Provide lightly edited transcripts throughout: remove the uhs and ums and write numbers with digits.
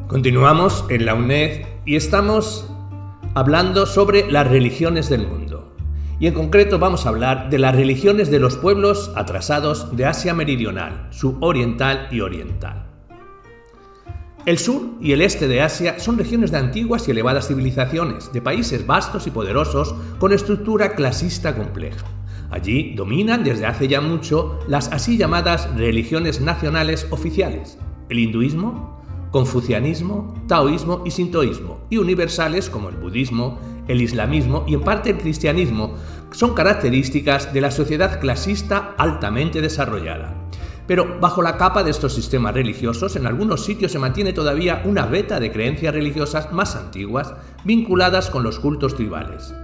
Continuamos en la UNED y estamos hablando sobre las religiones del mundo. Y en concreto vamos a hablar de las religiones de los pueblos atrasados de Asia Meridional, suboriental y oriental. El sur y el este de Asia son regiones de antiguas y elevadas civilizaciones, de países vastos y poderosos con estructura clasista compleja. Allí dominan desde hace ya mucho las así llamadas religiones nacionales oficiales, el hinduismo, confucianismo, taoísmo y sintoísmo, y universales como el budismo, el islamismo y en parte el cristianismo, son características de la sociedad clasista altamente desarrollada. Pero bajo la capa de estos sistemas religiosos, en algunos sitios se mantiene todavía una veta de creencias religiosas más antiguas vinculadas con los cultos tribales.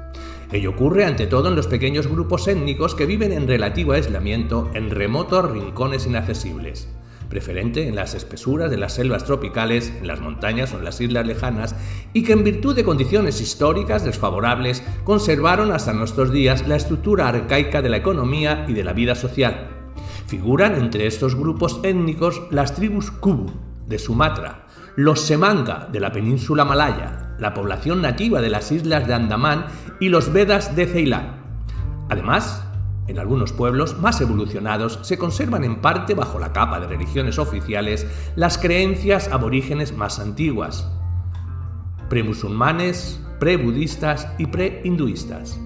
Ello ocurre ante todo en los pequeños grupos étnicos que viven en relativo aislamiento en remotos rincones inaccesibles, preferente en las espesuras de las selvas tropicales, en las montañas o en las islas lejanas, y que en virtud de condiciones históricas desfavorables conservaron hasta nuestros días la estructura arcaica de la economía y de la vida social. Figuran entre estos grupos étnicos las tribus Kubu de Sumatra, los Semanga de la península malaya, la población nativa de las islas de Andamán y los Vedas de Ceilán. Además, en algunos pueblos más evolucionados se conservan en parte bajo la capa de religiones oficiales las creencias aborígenes más antiguas, premusulmanes, prebudistas y prehinduistas.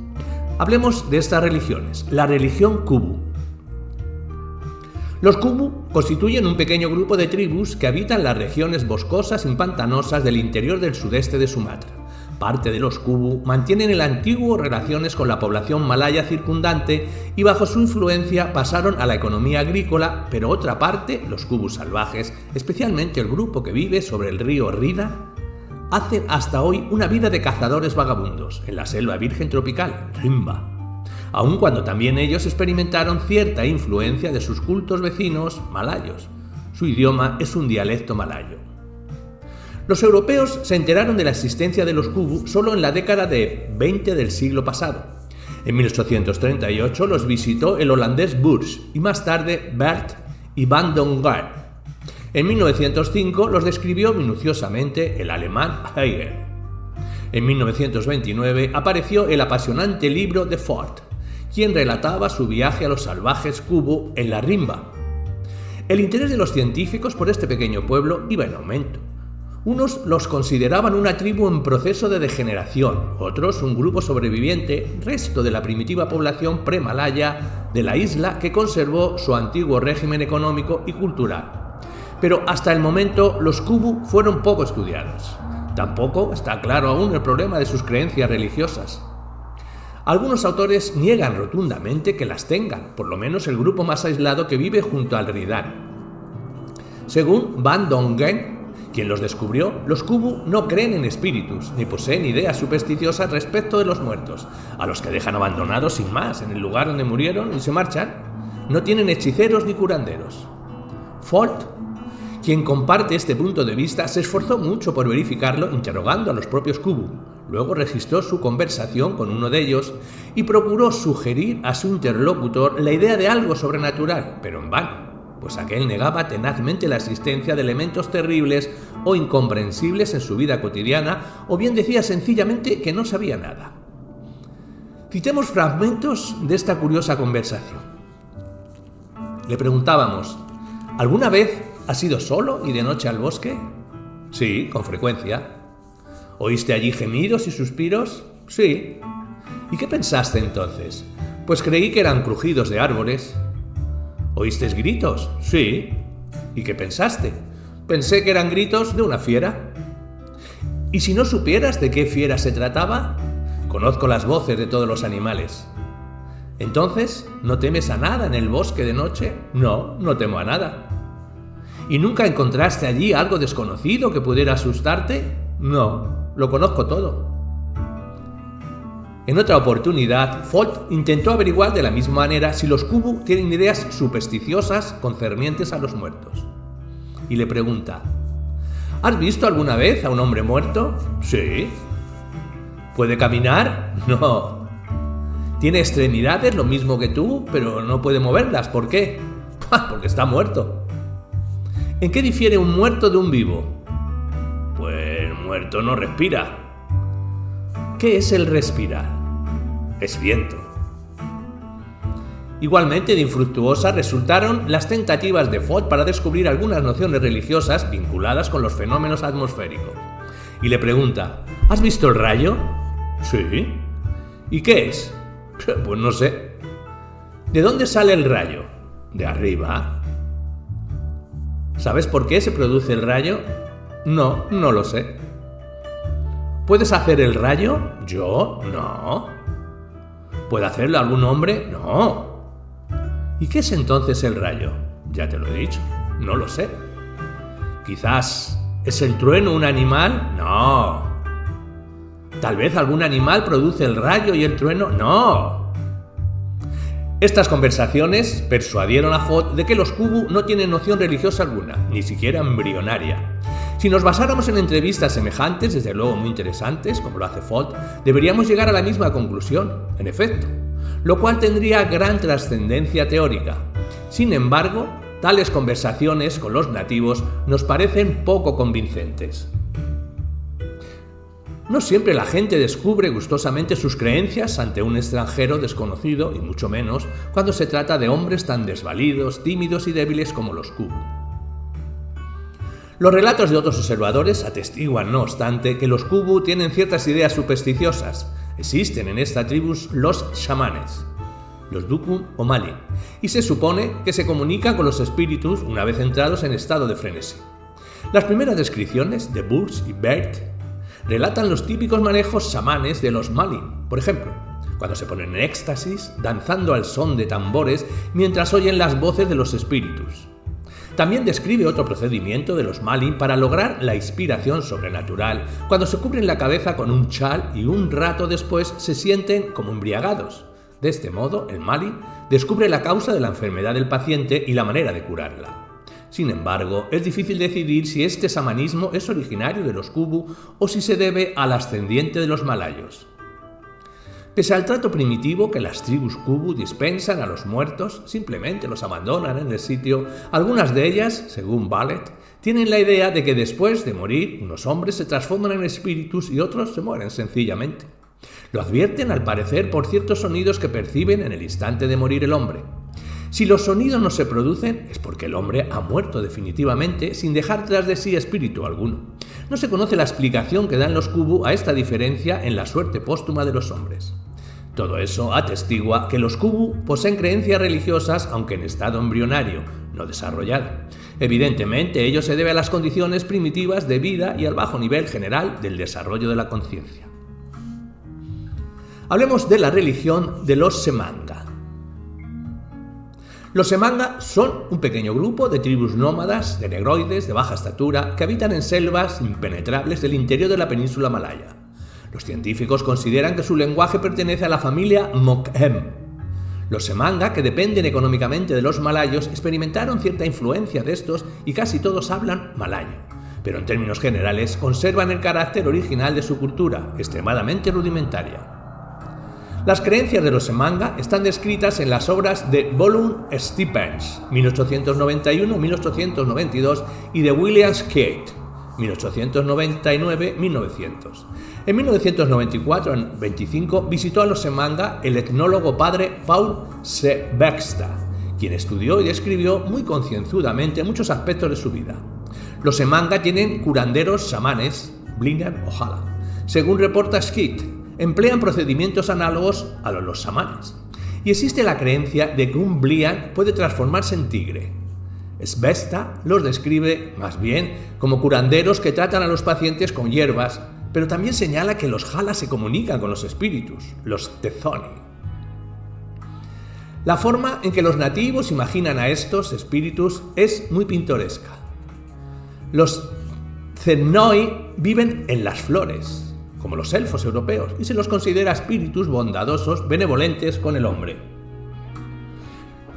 Hablemos de estas religiones. La religión Kubu. Los Kubu constituyen un pequeño grupo de tribus que habitan las regiones boscosas y pantanosas del interior del sudeste de Sumatra. Parte de los Kubu mantienen el antiguo relaciones con la población malaya circundante y bajo su influencia pasaron a la economía agrícola, pero otra parte, los Kubu salvajes, especialmente el grupo que vive sobre el río Rida, hacen hasta hoy una vida de cazadores vagabundos en la selva virgen tropical, Rimba, aun cuando también ellos experimentaron cierta influencia de sus cultos vecinos malayos. Su idioma es un dialecto malayo. Los europeos se enteraron de la existencia de los Kubu solo en la década de 20 del siglo pasado. En 1838 los visitó el holandés Boers y más tarde Bert y Van Dongen. En 1905 los describió minuciosamente el alemán Hegel. En 1929 apareció el apasionante libro de Ford, quien relataba su viaje a los salvajes Kubu en la Rimba. El interés de los científicos por este pequeño pueblo iba en aumento. Unos los consideraban una tribu en proceso de degeneración, otros un grupo sobreviviente, resto de la primitiva población premalaya de la isla que conservó su antiguo régimen económico y cultural. Pero hasta el momento los Kubu fueron poco estudiados. Tampoco está claro aún el problema de sus creencias religiosas. Algunos autores niegan rotundamente que las tengan, por lo menos el grupo más aislado que vive junto al Ridán. Según Van Dongen, quien los descubrió, los Kubu no creen en espíritus, ni poseen ideas supersticiosas respecto de los muertos, a los que dejan abandonados sin más en el lugar donde murieron y se marchan. No tienen hechiceros ni curanderos. Ford, quien comparte este punto de vista, se esforzó mucho por verificarlo interrogando a los propios Kubu. Luego registró su conversación con uno de ellos y procuró sugerir a su interlocutor la idea de algo sobrenatural, pero en vano, pues aquel negaba tenazmente la existencia de elementos terribles o incomprensibles en su vida cotidiana, o bien decía sencillamente que no sabía nada. Citemos fragmentos de esta curiosa conversación. Le preguntábamos: ¿alguna vez has ido solo y de noche al bosque? Sí, con frecuencia. ¿Oíste allí gemidos y suspiros? Sí. ¿Y qué pensaste entonces? Pues creí que eran crujidos de árboles. ¿Oísteis gritos? Sí. ¿Y qué pensaste? Pensé que eran gritos de una fiera. ¿Y si no supieras de qué fiera se trataba? Conozco las voces de todos los animales. Entonces, ¿no temes a nada en el bosque de noche? No, no temo a nada. ¿Y nunca encontraste allí algo desconocido que pudiera asustarte? No, lo conozco todo. En otra oportunidad, Ford intentó averiguar de la misma manera si los Kubu tienen ideas supersticiosas concernientes a los muertos. Y le pregunta: ¿has visto alguna vez a un hombre muerto? Sí. ¿Puede caminar? No. ¿Tiene extremidades lo mismo que tú, pero no puede moverlas? ¿Por qué? Porque está muerto. ¿En qué difiere un muerto de un vivo? muerto no respira. ¿Qué es el respirar? Es viento. Igualmente de infructuosas resultaron las tentativas de Fought para descubrir algunas nociones religiosas vinculadas con los fenómenos atmosféricos. Y le pregunta, ¿has visto el rayo? Sí. ¿Y qué es? Pues no sé. ¿De dónde sale el rayo? ¿De arriba? ¿Sabes por qué se produce el rayo? No, no lo sé. ¿Puedes hacer el rayo? Yo, no. ¿Puede hacerlo algún hombre? No. ¿Y qué es entonces el rayo? Ya te lo he dicho, no lo sé. ¿Quizás es el trueno un animal? No. ¿Tal vez algún animal produce el rayo y el trueno? No. Estas conversaciones persuadieron a Fought de que los Kubu no tienen noción religiosa alguna, ni siquiera embrionaria. Si nos basáramos en entrevistas semejantes, desde luego muy interesantes, como lo hace Fought, deberíamos llegar a la misma conclusión, en efecto, lo cual tendría gran trascendencia teórica. Sin embargo, tales conversaciones con los nativos nos parecen poco convincentes. No siempre la gente descubre gustosamente sus creencias ante un extranjero desconocido, y mucho menos cuando se trata de hombres tan desvalidos, tímidos y débiles como los Kubu. Los relatos de otros observadores atestiguan, no obstante, que los Kubu tienen ciertas ideas supersticiosas. Existen en esta tribu los chamanes, los Dukun o Malin, y se supone que se comunican con los espíritus una vez entrados en estado de frenesí. Las primeras descripciones de Burns y Bert relatan los típicos manejos chamanes de los Malin, por ejemplo, cuando se ponen en éxtasis, danzando al son de tambores mientras oyen las voces de los espíritus. También describe otro procedimiento de los Malin para lograr la inspiración sobrenatural, cuando se cubren la cabeza con un chal y un rato después se sienten como embriagados. De este modo, el Malin descubre la causa de la enfermedad del paciente y la manera de curarla. Sin embargo, es difícil decidir si este xamanismo es originario de los Kubu o si se debe al ascendiente de los malayos. Pese al trato primitivo que las tribus Kubu dispensan a los muertos, simplemente los abandonan en el sitio, algunas de ellas, según Ballet, tienen la idea de que después de morir, unos hombres se transforman en espíritus y otros se mueren sencillamente. Lo advierten al parecer por ciertos sonidos que perciben en el instante de morir el hombre. Si los sonidos no se producen, es porque el hombre ha muerto definitivamente sin dejar tras de sí espíritu alguno. No se conoce la explicación que dan los Kubu a esta diferencia en la suerte póstuma de los hombres. Todo eso atestigua que los Kubu poseen creencias religiosas, aunque en estado embrionario, no desarrollado. Evidentemente, ello se debe a las condiciones primitivas de vida y al bajo nivel general del desarrollo de la conciencia. Hablemos de la religión de los Semanga. Los Semanga son un pequeño grupo de tribus nómadas, de negroides de baja estatura, que habitan en selvas impenetrables del interior de la península malaya. Los científicos consideran que su lenguaje pertenece a la familia Mokhem. Los Semanga, que dependen económicamente de los malayos, experimentaron cierta influencia de estos y casi todos hablan malayo, pero en términos generales conservan el carácter original de su cultura, extremadamente rudimentaria. Las creencias de los Semanga están descritas en las obras de Bolun Stephens, 1891-1892, y de William Skate, 1899-1900. En 1994-25 visitó a los Semanga el etnólogo padre Paul Sebeksta, quien estudió y describió muy concienzudamente muchos aspectos de su vida. Los Semanga tienen curanderos chamanes, Blingan o Hala. Según reporta Skate, emplean procedimientos análogos a los chamanes. Y existe la creencia de que un Blian puede transformarse en tigre. Svesta los describe más bien como curanderos que tratan a los pacientes con hierbas, pero también señala que los Hala se comunican con los espíritus, los Tezoni. La forma en que los nativos imaginan a estos espíritus es muy pintoresca. Los Tzenoi viven en las flores, como los elfos europeos, y se los considera espíritus bondadosos, benevolentes con el hombre.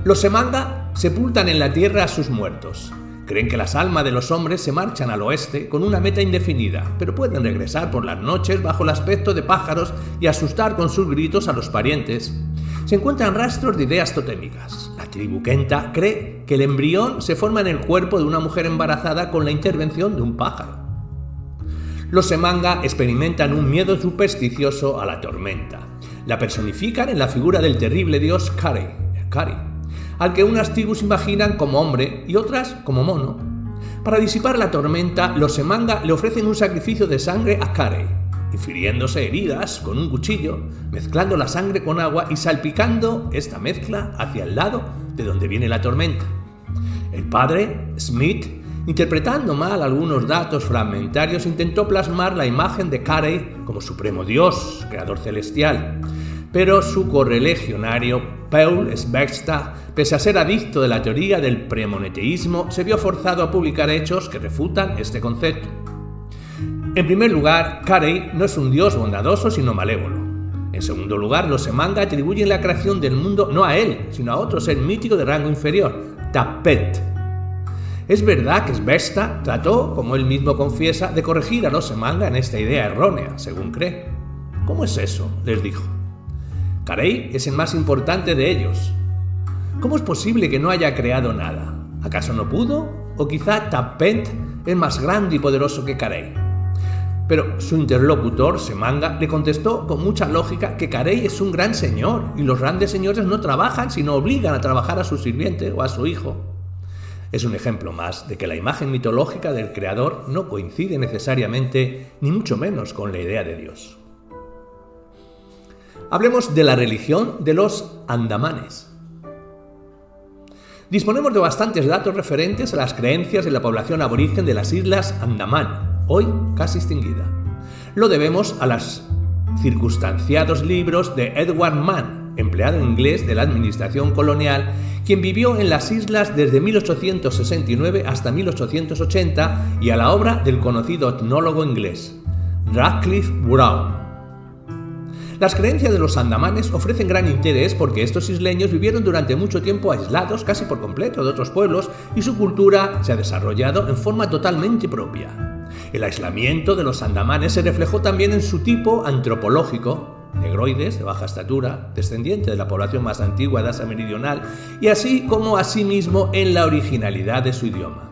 Los Semanga sepultan en la tierra a sus muertos. Creen que las almas de los hombres se marchan al oeste con una meta indefinida, pero pueden regresar por las noches bajo el aspecto de pájaros y asustar con sus gritos a los parientes. Se encuentran rastros de ideas totémicas. La tribu Kenta cree que el embrión se forma en el cuerpo de una mujer embarazada con la intervención de un pájaro. Los Semanga experimentan un miedo supersticioso a la tormenta. La personifican en la figura del terrible dios Kari, al que unas tribus imaginan como hombre y otras como mono. Para disipar la tormenta, los Semanga le ofrecen un sacrificio de sangre a Kari, infiriéndose heridas con un cuchillo, mezclando la sangre con agua y salpicando esta mezcla hacia el lado de donde viene la tormenta. El padre, Smith, interpretando mal algunos datos fragmentarios, intentó plasmar la imagen de Carey como supremo dios, creador celestial, pero su correligionario Paul Sbesta, pese a ser adicto de la teoría del premonoteísmo, se vio forzado a publicar hechos que refutan este concepto. En primer lugar, Carey no es un dios bondadoso sino malévolo. En segundo lugar, los Semanga atribuyen la creación del mundo no a él, sino a otro ser mítico de rango inferior, Tapet. Es verdad que Sbesta trató, como él mismo confiesa, de corregir a los Semanga en esta idea errónea, según cree. ¿Cómo es eso?, les dijo. Carey es el más importante de ellos. ¿Cómo es posible que no haya creado nada? ¿Acaso no pudo? ¿O quizá Tapet es más grande y poderoso que Carey? Pero su interlocutor, Semanga, le contestó con mucha lógica que Carey es un gran señor y los grandes señores no trabajan sino obligan a trabajar a su sirviente o a su hijo. Es un ejemplo más de que la imagen mitológica del creador no coincide necesariamente, ni mucho menos, con la idea de Dios. Hablemos de la religión de los andamanes. Disponemos de bastantes datos referentes a las creencias de la población aborigen de las islas Andamán, hoy casi extinguida. Lo debemos a los circunstanciados libros de Edward Mann, empleado inglés de la administración colonial, quien vivió en las islas desde 1869 hasta 1880, y a la obra del conocido etnólogo inglés, Radcliffe Brown. Las creencias de los andamanes ofrecen gran interés porque estos isleños vivieron durante mucho tiempo aislados casi por completo de otros pueblos y su cultura se ha desarrollado en forma totalmente propia. El aislamiento de los andamanes se reflejó también en su tipo antropológico, negroides de baja estatura, descendiente de la población más antigua de Asia Meridional, y así como asimismo en la originalidad de su idioma.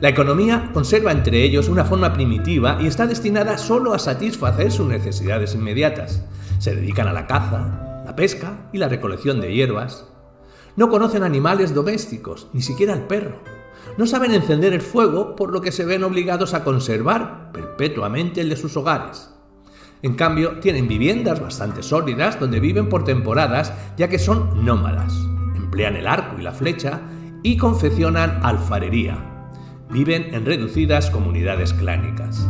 La economía conserva entre ellos una forma primitiva y está destinada solo a satisfacer sus necesidades inmediatas. Se dedican a la caza, la pesca y la recolección de hierbas. No conocen animales domésticos, ni siquiera al perro. No saben encender el fuego, por lo que se ven obligados a conservar perpetuamente el de sus hogares. En cambio, tienen viviendas bastante sólidas donde viven por temporadas, ya que son nómadas. Emplean el arco y la flecha y confeccionan alfarería. Viven en reducidas comunidades clánicas.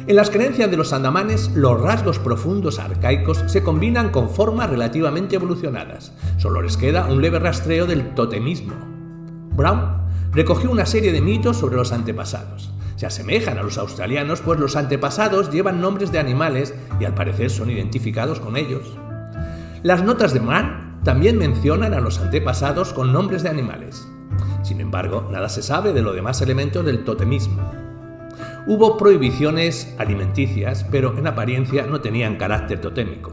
En las creencias de los andamanes, los rasgos profundos arcaicos se combinan con formas relativamente evolucionadas. Solo les queda un leve rastreo del totemismo. Brown recogió una serie de mitos sobre los antepasados. Se asemejan a los australianos, pues los antepasados llevan nombres de animales y al parecer son identificados con ellos. Las notas de Mann también mencionan a los antepasados con nombres de animales. Sin embargo, nada se sabe de los demás elementos del totemismo. Hubo prohibiciones alimenticias, pero en apariencia no tenían carácter totémico.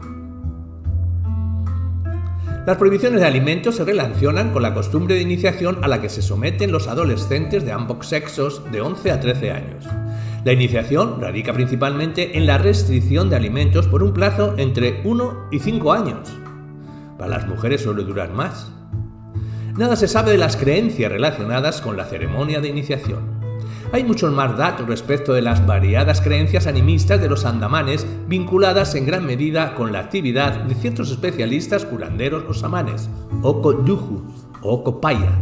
Las prohibiciones de alimentos se relacionan con la costumbre de iniciación a la que se someten los adolescentes de ambos sexos de 11 a 13 años. La iniciación radica principalmente en la restricción de alimentos por un plazo entre 1 y 5 años. Para las mujeres suele durar más. Nada se sabe de las creencias relacionadas con la ceremonia de iniciación. Hay muchos más datos respecto de las variadas creencias animistas de los andamanes, vinculadas en gran medida con la actividad de ciertos especialistas curanderos o chamanes, Okoduhu o Okopaya,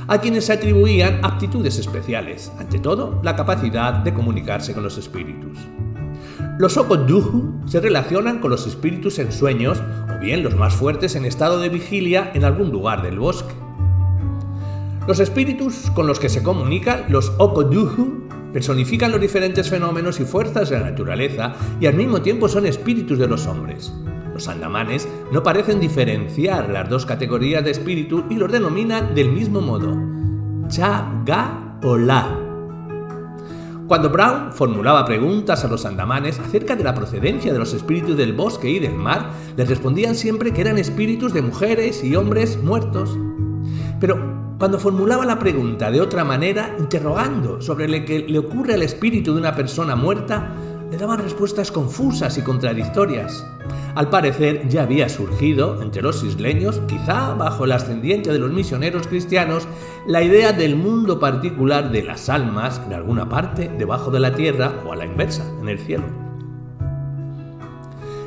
a quienes se atribuían aptitudes especiales, ante todo la capacidad de comunicarse con los espíritus. Los Okoduhu se relacionan con los espíritus en sueños o bien los más fuertes en estado de vigilia en algún lugar del bosque. Los espíritus con los que se comunican, los Okoduhu, personifican los diferentes fenómenos y fuerzas de la naturaleza y al mismo tiempo son espíritus de los hombres. Los andamanes no parecen diferenciar las dos categorías de espíritu y los denominan del mismo modo, Cha, Ga o La. Cuando Brown formulaba preguntas a los andamanes acerca de la procedencia de los espíritus del bosque y del mar, les respondían siempre que eran espíritus de mujeres y hombres muertos. Pero, Cuando formulaba la pregunta de otra manera, interrogando sobre lo que le ocurre al espíritu de una persona muerta, le daban respuestas confusas y contradictorias. Al parecer ya había surgido entre los isleños, quizá bajo el ascendiente de los misioneros cristianos, la idea del mundo particular de las almas en alguna parte debajo de la tierra o a la inversa, en el cielo.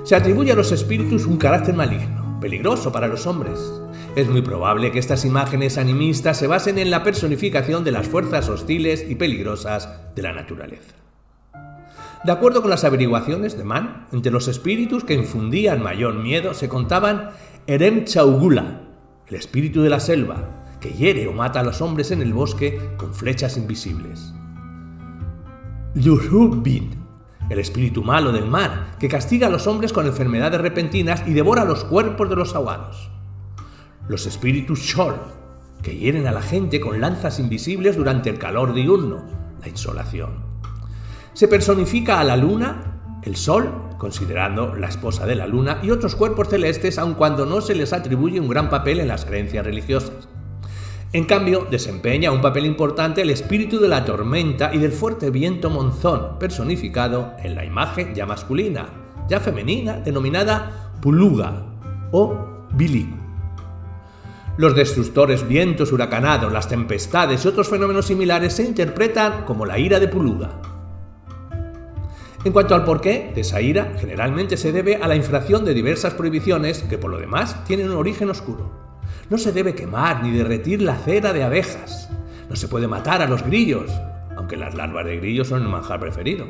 Se atribuye a los espíritus un carácter maligno, peligroso para los hombres. Es muy probable que estas imágenes animistas se basen en la personificación de las fuerzas hostiles y peligrosas de la naturaleza. De acuerdo con las averiguaciones de Mann, entre los espíritus que infundían mayor miedo se contaban Erem Chaugula, el espíritu de la selva, que hiere o mata a los hombres en el bosque con flechas invisibles. Lurhubin, el espíritu malo del mar, que castiga a los hombres con enfermedades repentinas y devora los cuerpos de los ahogados. Los espíritus Shol, que hieren a la gente con lanzas invisibles durante el calor diurno, la insolación. Se personifica a la luna, el sol, considerando la esposa de la luna, y otros cuerpos celestes, aun cuando no se les atribuye un gran papel en las creencias religiosas. En cambio, desempeña un papel importante el espíritu de la tormenta y del fuerte viento monzón, personificado en la imagen ya masculina, ya femenina, denominada Puluga o Biliku. Los destructores vientos huracanados, las tempestades y otros fenómenos similares se interpretan como la ira de Puluga. En cuanto al porqué de esa ira, generalmente se debe a la infracción de diversas prohibiciones que por lo demás tienen un origen oscuro. No se debe quemar ni derretir la cera de abejas. No se puede matar a los grillos, aunque las larvas de grillos son el manjar preferido.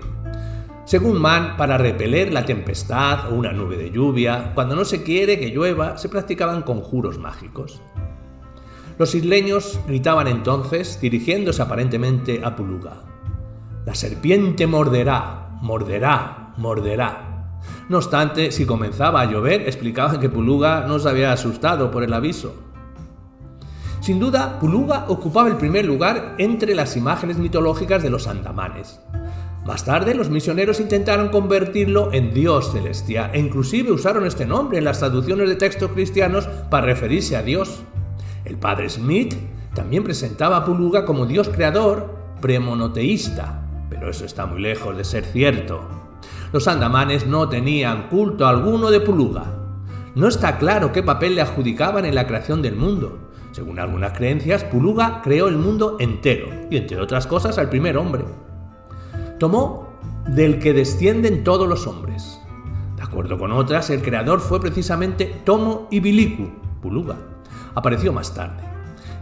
Según Mann, para repeler la tempestad o una nube de lluvia, cuando no se quiere que llueva, se practicaban conjuros mágicos. Los isleños gritaban entonces, dirigiéndose aparentemente a Puluga: «La serpiente morderá, morderá, morderá». No obstante, si comenzaba a llover, explicaban que Puluga no se había asustado por el aviso. Sin duda, Puluga ocupaba el primer lugar entre las imágenes mitológicas de los andamanes. Más tarde, los misioneros intentaron convertirlo en dios celestial e inclusive usaron este nombre en las traducciones de textos cristianos para referirse a Dios. El padre Smith también presentaba a Puluga como dios creador premonoteísta, pero eso está muy lejos de ser cierto. Los andamanes no tenían culto alguno de Puluga. No está claro qué papel le adjudicaban en la creación del mundo. Según algunas creencias, Puluga creó el mundo entero y, entre otras cosas, al primer hombre. Tomó del que descienden todos los hombres. De acuerdo con otras, el creador fue precisamente Tomo y Biliku. Puluga apareció más tarde.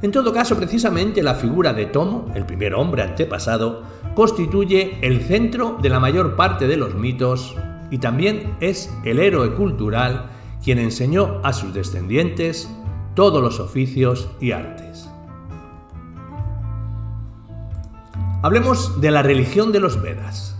En todo caso, precisamente la figura de Tomo, el primer hombre antepasado, constituye el centro de la mayor parte de los mitos y también es el héroe cultural quien enseñó a sus descendientes todos los oficios y artes. Hablemos de la religión de los Vedas.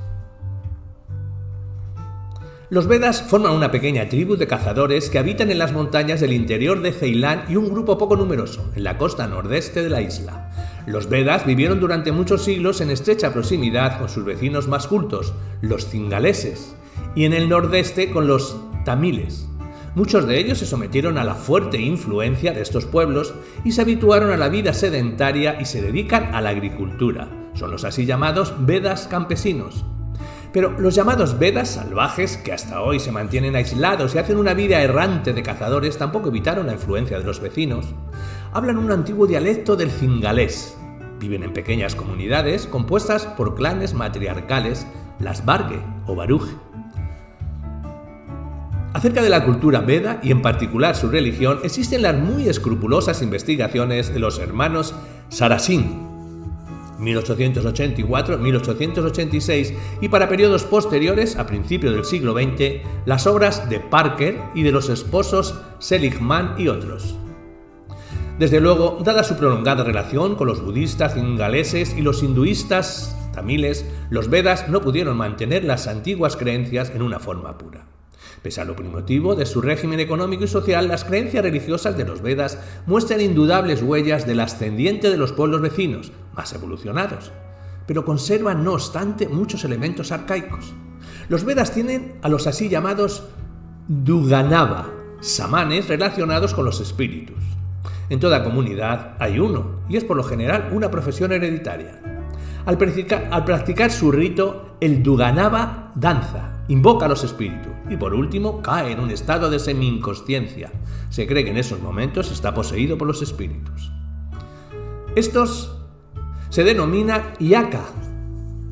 Los Vedas forman una pequeña tribu de cazadores que habitan en las montañas del interior de Ceilán y un grupo poco numeroso en la costa nordeste de la isla. Los Vedas vivieron durante muchos siglos en estrecha proximidad con sus vecinos más cultos, los cingaleses, y en el nordeste con los tamiles. Muchos de ellos se sometieron a la fuerte influencia de estos pueblos y se habituaron a la vida sedentaria y se dedican a la agricultura. Son los así llamados Vedas campesinos. Pero los llamados Vedas salvajes, que hasta hoy se mantienen aislados y hacen una vida errante de cazadores, tampoco evitaron la influencia de los vecinos. Hablan un antiguo dialecto del cingalés. Viven en pequeñas comunidades compuestas por clanes matriarcales, las Barge o Baruj. Acerca de la cultura Veda y en particular su religión, existen las muy escrupulosas investigaciones de los hermanos Sarasin, 1884-1886, y para periodos posteriores, a principios del siglo XX, las obras de Parker y de los esposos Seligman y otros. Desde luego, dada su prolongada relación con los budistas cingaleses y los hinduistas tamiles, los Vedas no pudieron mantener las antiguas creencias en una forma pura. Pese a lo primitivo de su régimen económico y social, las creencias religiosas de los Vedas muestran indudable huellas del ascendiente de los pueblos vecinos, más evolucionados, pero conservan, no obstante, muchos elementos arcaicos. Los Vedas tienen a los así llamados Duganava, samanes relacionados con los espíritus. En toda comunidad hay uno, y es por lo general una profesión hereditaria. Al practicar su rito, el Duganaba danza, invoca a los espíritus y por último cae en un estado de semi-inconsciencia. Se cree que en esos momentos está poseído por los espíritus. Estos se denominan Yaka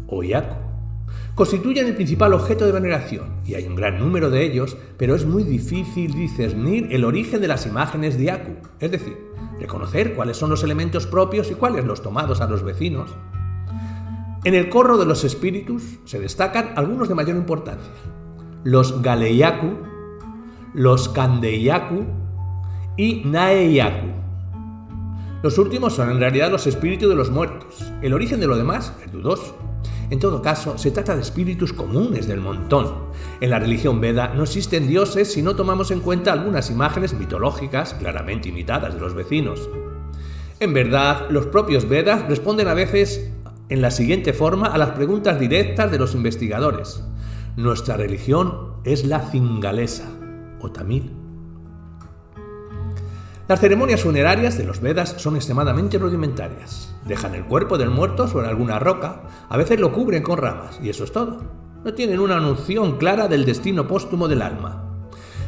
o Yaku. Constituyen el principal objeto de veneración y hay un gran número de ellos, pero es muy difícil discernir el origen de las imágenes de Yaku, es decir, reconocer cuáles son los elementos propios y cuáles los tomados a los vecinos. En el corro de los espíritus se destacan algunos de mayor importancia: los Galeyaku, los Kandeyaku y Naeyaku. Los últimos son en realidad los espíritus de los muertos. El origen de lo demás es dudoso. En todo caso, se trata de espíritus comunes del montón. En la religión Veda no existen dioses si no tomamos en cuenta algunas imágenes mitológicas claramente imitadas de los vecinos. En verdad, los propios Vedas responden a veces en la siguiente forma a las preguntas directas de los investigadores. Nuestra religión es la cingalesa o tamil. Las ceremonias funerarias de los Vedas son extremadamente rudimentarias. Dejan el cuerpo del muerto sobre alguna roca, a veces lo cubren con ramas, y eso es todo. No tienen una noción clara del destino póstumo del alma.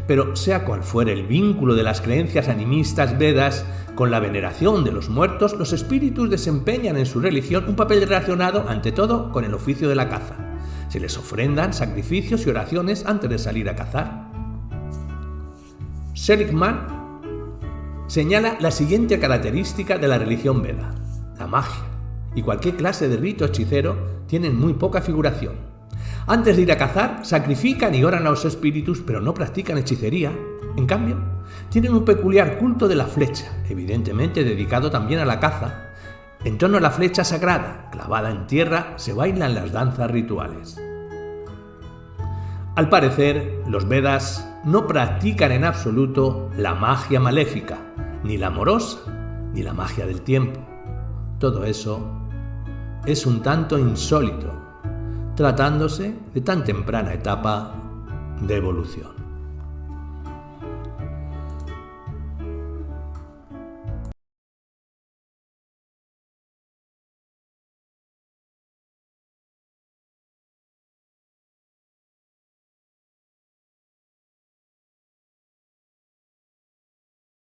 Pero sea cual fuere el vínculo de las creencias animistas Vedas con la veneración de los muertos, los espíritus desempeñan en su religión un papel relacionado, ante todo, con el oficio de la caza. Se les ofrendan sacrificios y oraciones antes de salir a cazar. Seligman señala la siguiente característica de la religión Veda: la magia y cualquier clase de rito hechicero tienen muy poca figuración. Antes de ir a cazar, sacrifican y oran a los espíritus, pero no practican hechicería. En cambio, tienen un peculiar culto de la flecha, evidentemente dedicado también a la caza. En torno a la flecha sagrada, clavada en tierra, se bailan las danzas rituales. Al parecer, los Vedas no practican en absoluto la magia maléfica, ni la amorosa, ni la magia del tiempo. Todo eso es un tanto insólito, tratándose de tan temprana etapa de evolución.